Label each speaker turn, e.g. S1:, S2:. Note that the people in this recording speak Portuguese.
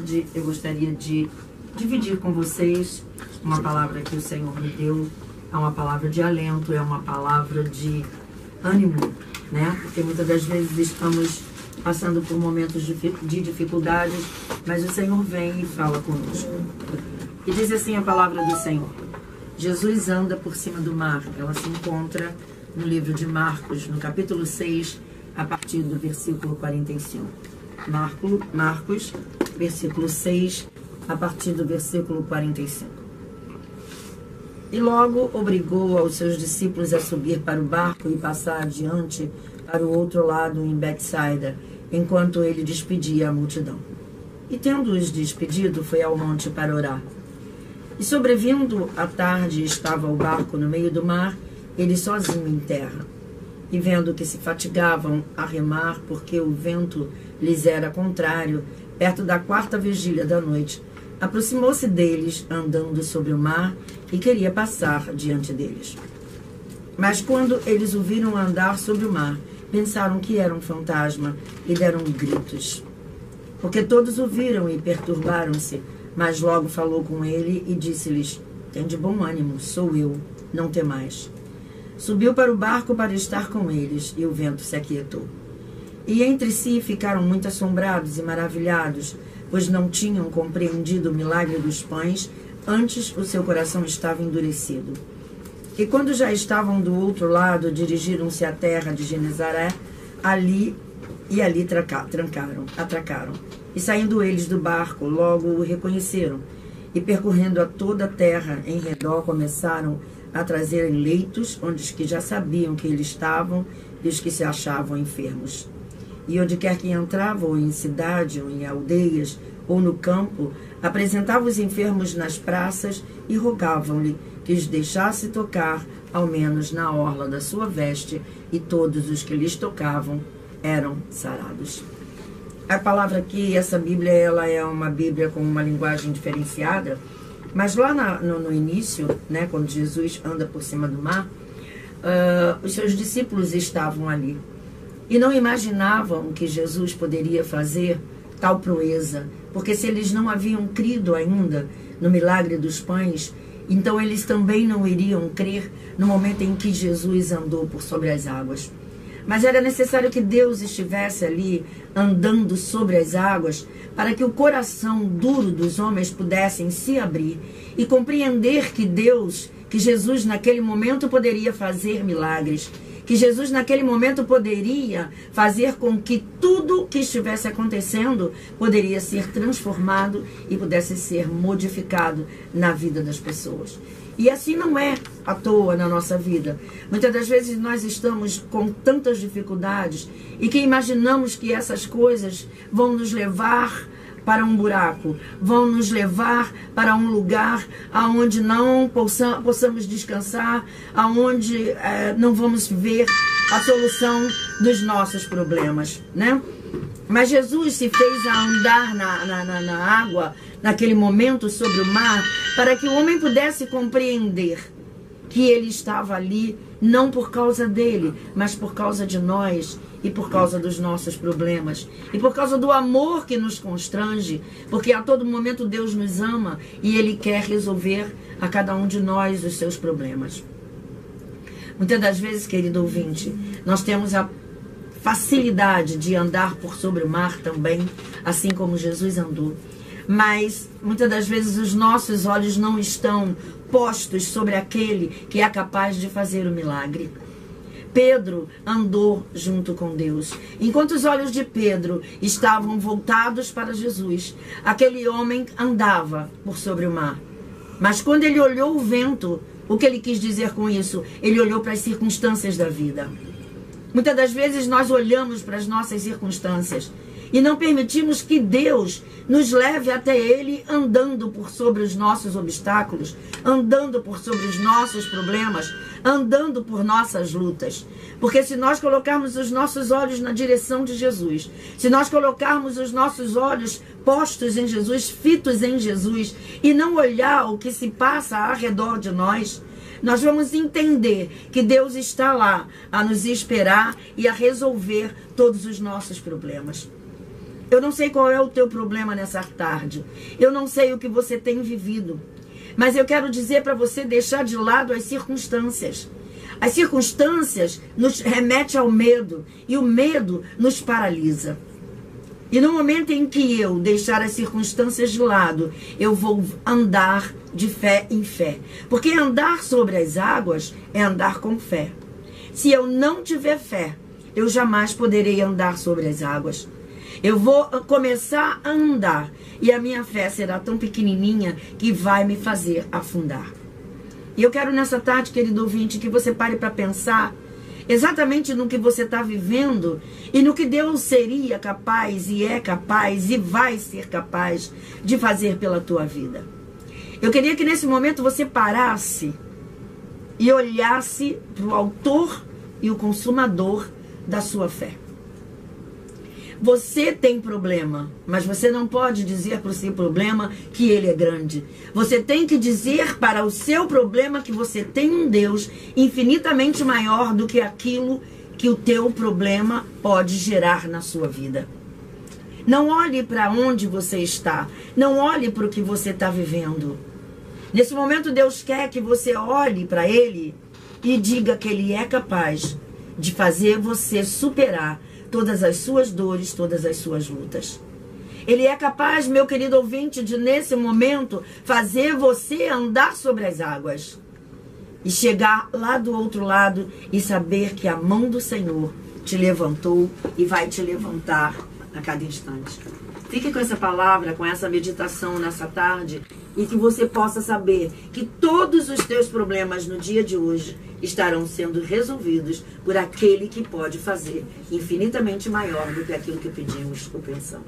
S1: tarde eu gostaria de dividir com vocês uma palavra que o Senhor me deu. É uma palavra de alento, é uma palavra de ânimo, né? Porque muitas das vezes estamos passando por momentos de dificuldades, mas o Senhor vem e fala conosco. E diz assim a palavra do Senhor: Jesus anda por cima do mar. Ela se encontra no livro de Marcos, no capítulo 6, a partir do versículo 45. Marcos, versículo 6, a partir do versículo 45. E logo obrigou aos seus discípulos a subir para o barco e passar adiante para o outro lado em Betsaida, enquanto ele despedia a multidão. E tendo-os despedido, foi ao monte para orar. E sobrevindo a tarde, estava o barco no meio do mar, ele sozinho em terra. E vendo que se fatigavam a remar, porque o vento lhes era contrário, perto da 4ª vigília da noite, aproximou-se deles, andando sobre o mar, e queria passar diante deles. Mas quando eles o viram andar sobre o mar, pensaram que era um fantasma, e deram gritos. Porque todos o viram e perturbaram-se, mas logo falou com ele e disse-lhes: tende bom ânimo, sou eu, não temais. Subiu para o barco para estar com eles, e o vento se aquietou. E entre si ficaram muito assombrados e maravilhados, pois não tinham compreendido o milagre dos pães, antes o seu coração estava endurecido. E quando já estavam do outro lado, dirigiram-se à terra de Genezaré, ali atracaram. E saindo eles do barco, logo o reconheceram, e percorrendo a toda a terra em redor, começaram a trazerem leitos, onde os que já sabiam que eles estavam e os que se achavam enfermos. E onde quer que entravam, ou em cidade, ou em aldeias, ou no campo, apresentavam os enfermos nas praças e rogavam-lhe que os deixasse tocar, ao menos na orla da sua veste, e todos os que lhes tocavam eram sarados. A palavra aqui, essa Bíblia, ela é uma Bíblia com uma linguagem diferenciada, mas lá no início, né, quando Jesus anda por cima do mar, os seus discípulos estavam ali e não imaginavam que Jesus poderia fazer tal proeza, porque se eles não haviam crido ainda no milagre dos pães, então eles também não iriam crer no momento em que Jesus andou por sobre as águas. Mas era necessário que Deus estivesse ali andando sobre as águas para que o coração duro dos homens pudessem se abrir e compreender que Jesus naquele momento poderia fazer milagres, que Jesus naquele momento poderia fazer com que tudo que estivesse acontecendo poderia ser transformado e pudesse ser modificado na vida das pessoas. E assim não é à toa na nossa vida. Muitas das vezes nós estamos com tantas dificuldades e que imaginamos que essas coisas vão nos levar para um buraco, vão nos levar para um lugar aonde não possamos descansar, aonde não vamos ver a solução dos nossos problemas, né? Mas Jesus se fez a andar na água, naquele momento sobre o mar, para que o homem pudesse compreender que ele estava ali não por causa dele, mas por causa de nós e por causa dos nossos problemas e por causa do amor que nos constrange, porque a todo momento Deus nos ama e Ele quer resolver a cada um de nós os seus problemas. Muitas das vezes, querido ouvinte, nós temos a facilidade de andar por sobre o mar também, assim como Jesus andou. Mas muitas das vezes os nossos olhos não estão postos sobre aquele que é capaz de fazer o milagre. Pedro andou junto com Deus. Enquanto os olhos de Pedro estavam voltados para Jesus, aquele homem andava por sobre o mar. Mas quando ele olhou o vento, o que ele quis dizer com isso? Ele olhou para as circunstâncias da vida. Muitas das vezes nós olhamos para as nossas circunstâncias e não permitimos que Deus nos leve até Ele andando por sobre os nossos obstáculos, andando por sobre os nossos problemas, andando por nossas lutas. Porque se nós colocarmos os nossos olhos na direção de Jesus, se nós colocarmos os nossos olhos postos em Jesus, fitos em Jesus, e não olhar o que se passa ao redor de nós, nós vamos entender que Deus está lá a nos esperar e a resolver todos os nossos problemas. Eu não sei qual é o teu problema nessa tarde. Eu não sei o que você tem vivido. Mas eu quero dizer para você deixar de lado as circunstâncias. As circunstâncias nos remetem ao medo. E o medo nos paralisa. E no momento em que eu deixar as circunstâncias de lado, eu vou andar de fé em fé. Porque andar sobre as águas é andar com fé. Se eu não tiver fé, eu jamais poderei andar sobre as águas. Eu vou começar a andar e a minha fé será tão pequenininha que vai me fazer afundar. E eu quero nessa tarde, querido ouvinte, que você pare para pensar exatamente no que você está vivendo e no que Deus seria capaz e é capaz e vai ser capaz de fazer pela tua vida. Eu queria que nesse momento você parasse e olhasse para o autor e o consumador da sua fé. Você tem problema, mas você não pode dizer para o seu problema que ele é grande. Você tem que dizer para o seu problema que você tem um Deus infinitamente maior do que aquilo que o teu problema pode gerar na sua vida. Não olhe para onde você está, não olhe para o que você está vivendo. Nesse momento Deus quer que você olhe para Ele e diga que Ele é capaz de fazer você superar todas as suas dores, todas as suas lutas. Ele é capaz, meu querido ouvinte, de nesse momento fazer você andar sobre as águas e chegar lá do outro lado e saber que a mão do Senhor te levantou e vai te levantar a cada instante. Fique com essa palavra, com essa meditação nessa tarde e que você possa saber que todos os teus problemas no dia de hoje estarão sendo resolvidos por aquele que pode fazer infinitamente maior do que aquilo que pedimos ou pensamos.